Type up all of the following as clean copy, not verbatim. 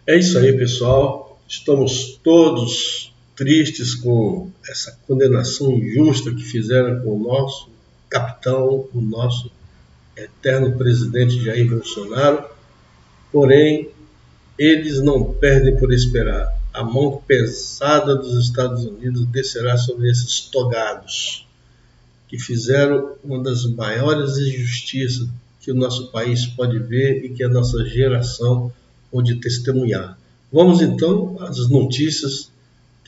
É isso aí, pessoal. Estamos todos tristes com essa condenação injusta que fizeram com o nosso capitão, o nosso eterno presidente Jair Bolsonaro. Porém, eles não perdem por esperar. A mão pesada dos Estados Unidos descerá sobre esses togados que fizeram uma das maiores injustiças que o nosso país pode ver e que a nossa geração pode testemunhar. Vamos então às notícias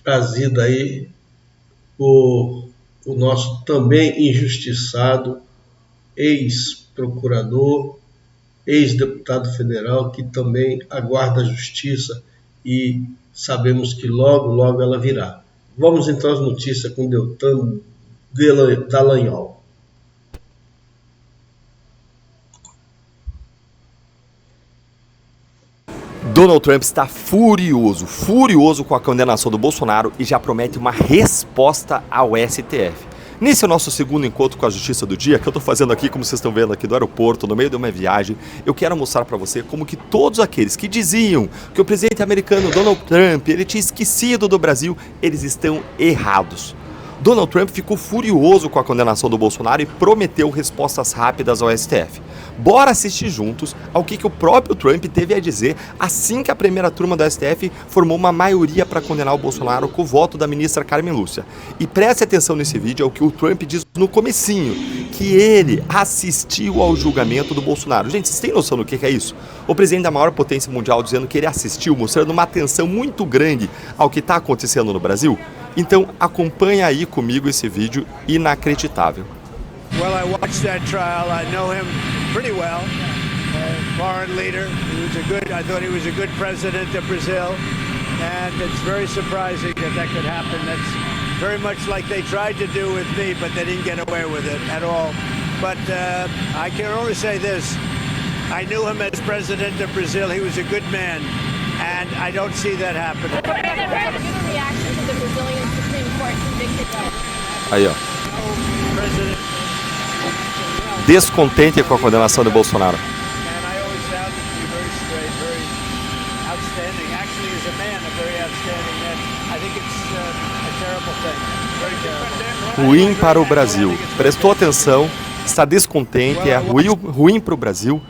trazidas aí por o nosso também injustiçado ex-procurador, ex-deputado federal, que também aguarda a justiça e sabemos que logo, logo ela virá. Vamos então às notícias com Deltan Dallagnol. Donald Trump está furioso com a condenação do Bolsonaro e já promete uma resposta ao STF. Nesse é o nosso segundo encontro com a Justiça do Dia, que eu estou fazendo aqui, como vocês estão vendo aqui do aeroporto, no meio de uma viagem. Eu quero mostrar para você como que todos aqueles que diziam que o presidente americano Donald Trump ele tinha esquecido do Brasil, eles estão errados. Donald Trump ficou furioso com a condenação do Bolsonaro e prometeu respostas rápidas ao STF. Bora assistir juntos ao que o próprio Trump teve a dizer assim que a primeira turma do STF formou uma maioria para condenar o Bolsonaro com o voto da ministra Carmen Lúcia. E preste atenção nesse vídeo ao que o Trump diz no comecinho, que ele assistiu ao julgamento do Bolsonaro. Gente, vocês têm noção do que é isso? O presidente da maior potência mundial dizendo que ele assistiu, mostrando uma atenção muito grande ao que está acontecendo no Brasil? Então acompanha aí comigo esse vídeo inacreditável. Well, I watched that trial. I know him pretty well. Foreign leader. I thought he was a good president of Brazil. And it's very surprising that could happen. That's very much like they tried to do with me, but they didn't get away with it at all. But I can only say this. I knew him as president of Brazil. He was a good man. And I don't see that happening. Reaction to the Brazilian Supreme Court convicted. Aí, ó. Descontente com a condenação do Bolsonaro. Ruim para o Brasil. Prestou atenção, está descontente, é ruim para o Brasil.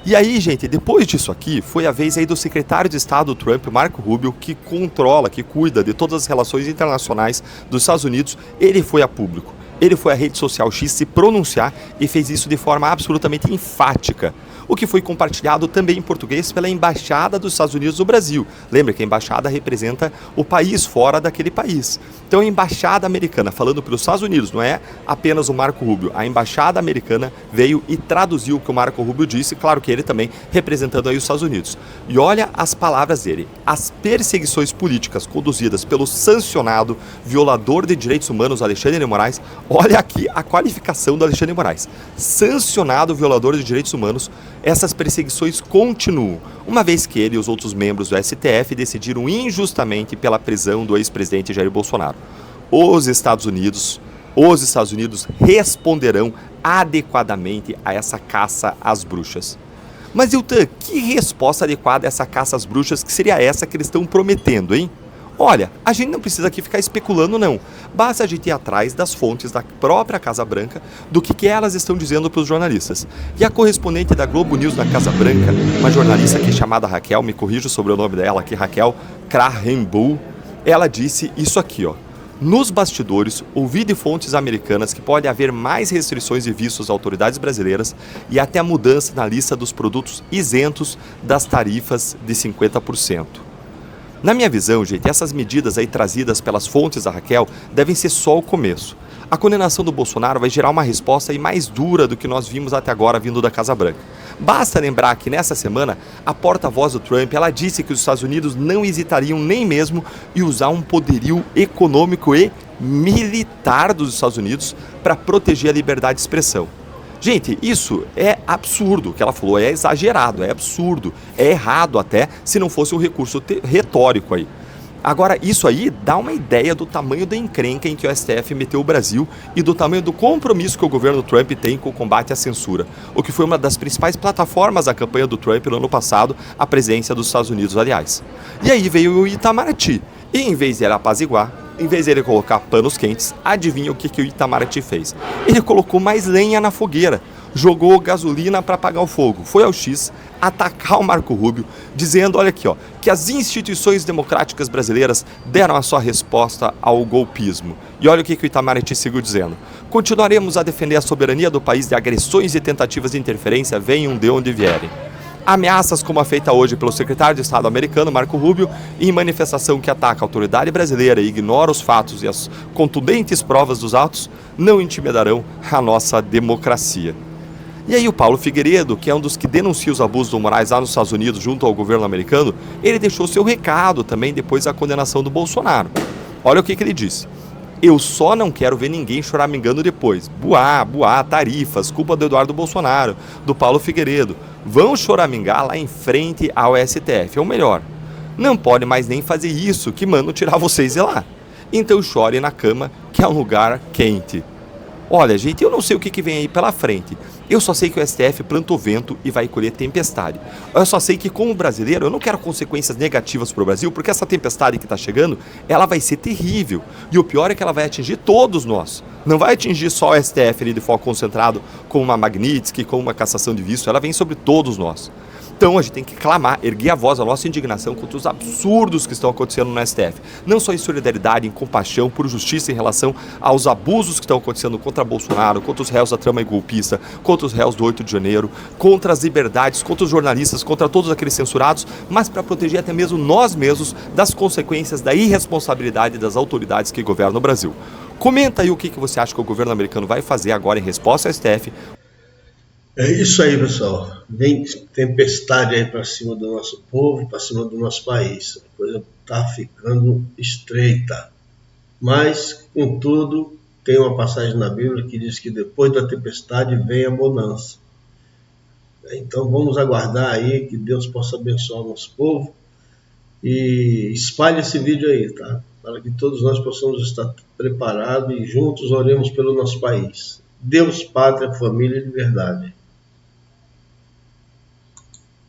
E aí, gente, depois disso aqui, foi a vez aí do secretário de Estado do Trump, Marco Rubio, que controla, que cuida de todas as relações internacionais dos Estados Unidos, ele foi a público. Ele foi à rede social X se pronunciar e fez isso de forma absolutamente enfática. O que foi compartilhado também em português pela Embaixada dos Estados Unidos no Brasil. Lembra que a Embaixada representa o país fora daquele país. Então a Embaixada Americana, falando pelos Estados Unidos, não é apenas o Marco Rubio. A Embaixada Americana veio e traduziu o que o Marco Rubio disse, claro que ele também representando aí os Estados Unidos. E olha as palavras dele. As perseguições políticas conduzidas pelo sancionado violador de direitos humanos Alexandre de Moraes. Olha aqui a qualificação do Alexandre de Moraes. Sancionado violador de direitos humanos. Essas perseguições continuam, uma vez que ele e os outros membros do STF decidiram injustamente pela prisão do ex-presidente Jair Bolsonaro. Os Estados Unidos responderão adequadamente a essa caça às bruxas. Mas, Deltan, que resposta adequada a essa caça às bruxas que seria essa que eles estão prometendo, hein? Olha, a gente não precisa aqui ficar especulando não, basta a gente ir atrás das fontes da própria Casa Branca do que elas estão dizendo para os jornalistas. E a correspondente da Globo News na Casa Branca, uma jornalista aqui chamada Raquel, me corrijo sobre o nome dela aqui, Raquel Krahenbuhl, ela disse isso aqui, ó. Nos bastidores, ouvi de fontes americanas que pode haver mais restrições de vistos às autoridades brasileiras e até a mudança na lista dos produtos isentos das tarifas de 50%. Na minha visão, gente, essas medidas aí trazidas pelas fontes da Raquel devem ser só o começo. A condenação do Bolsonaro vai gerar uma resposta aí mais dura do que nós vimos até agora vindo da Casa Branca. Basta lembrar que nessa semana, a porta-voz do Trump, ela disse que os Estados Unidos não hesitariam nem mesmo em usar um poderio econômico e militar dos Estados Unidos para proteger a liberdade de expressão. Gente, isso é absurdo, o que ela falou, é exagerado, é absurdo, é errado até, se não fosse um recurso retórico aí. Agora, isso aí dá uma ideia do tamanho da encrenca em que o STF meteu o Brasil e do tamanho do compromisso que o governo Trump tem com o combate à censura, o que foi uma das principais plataformas da campanha do Trump no ano passado, a presidência dos Estados Unidos, aliás. E aí veio o Itamaraty, e em vez de ele apaziguar, em vez de ele colocar panos quentes, adivinha o que o Itamaraty fez? Ele colocou mais lenha na fogueira, jogou gasolina para apagar o fogo, foi ao X atacar o Marco Rubio, dizendo, olha aqui, ó, que as instituições democráticas brasileiras deram a sua resposta ao golpismo. E olha o que o Itamaraty seguiu dizendo: continuaremos a defender a soberania do país de agressões e tentativas de interferência, venham de onde vierem. Ameaças como a feita hoje pelo secretário de Estado americano, Marco Rubio, em manifestação que ataca a autoridade brasileira e ignora os fatos e as contundentes provas dos atos, não intimidarão a nossa democracia. E aí o Paulo Figueiredo, que é um dos que denuncia os abusos morais lá nos Estados Unidos junto ao governo americano, ele deixou seu recado também depois da condenação do Bolsonaro. Olha o que ele disse: eu só não quero ver ninguém choramingando depois. Buá, tarifas, culpa do Eduardo Bolsonaro, do Paulo Figueiredo. Vão choramingar lá em frente ao STF, ou melhor, não pode mais nem fazer isso, que mandam tirar vocês de lá. Então chore na cama, que é um lugar quente. Olha, gente, eu não sei o que vem aí pela frente. Eu só sei que o STF plantou vento e vai colher tempestade. Eu só sei que, como brasileiro, eu não quero consequências negativas para o Brasil, porque essa tempestade que está chegando, ela vai ser terrível. E o pior é que ela vai atingir todos nós. Não vai atingir só o STF ali de foco concentrado, com uma Magnitsky, com uma cassação de visto. Ela vem sobre todos nós. Então a gente tem que clamar, erguer a voz, a nossa indignação contra os absurdos que estão acontecendo no STF. Não só em solidariedade, em compaixão, por justiça em relação aos abusos que estão acontecendo contra Bolsonaro, contra os réus da trama golpista, contra os réus do 8 de janeiro, contra as liberdades, contra os jornalistas, contra todos aqueles censurados, mas para proteger até mesmo nós mesmos das consequências da irresponsabilidade das autoridades que governam o Brasil. Comenta aí o que você acha que o governo americano vai fazer agora em resposta ao STF. É isso aí, pessoal. Vem tempestade aí para cima do nosso povo, para cima do nosso país. A coisa está ficando estreita. Mas, contudo, tem uma passagem na Bíblia que diz que depois da tempestade vem a bonança. Então vamos aguardar aí que Deus possa abençoar o nosso povo e espalhe esse vídeo aí, tá? Para que todos nós possamos estar preparados e juntos oremos pelo nosso país. Deus, pátria, família e liberdade.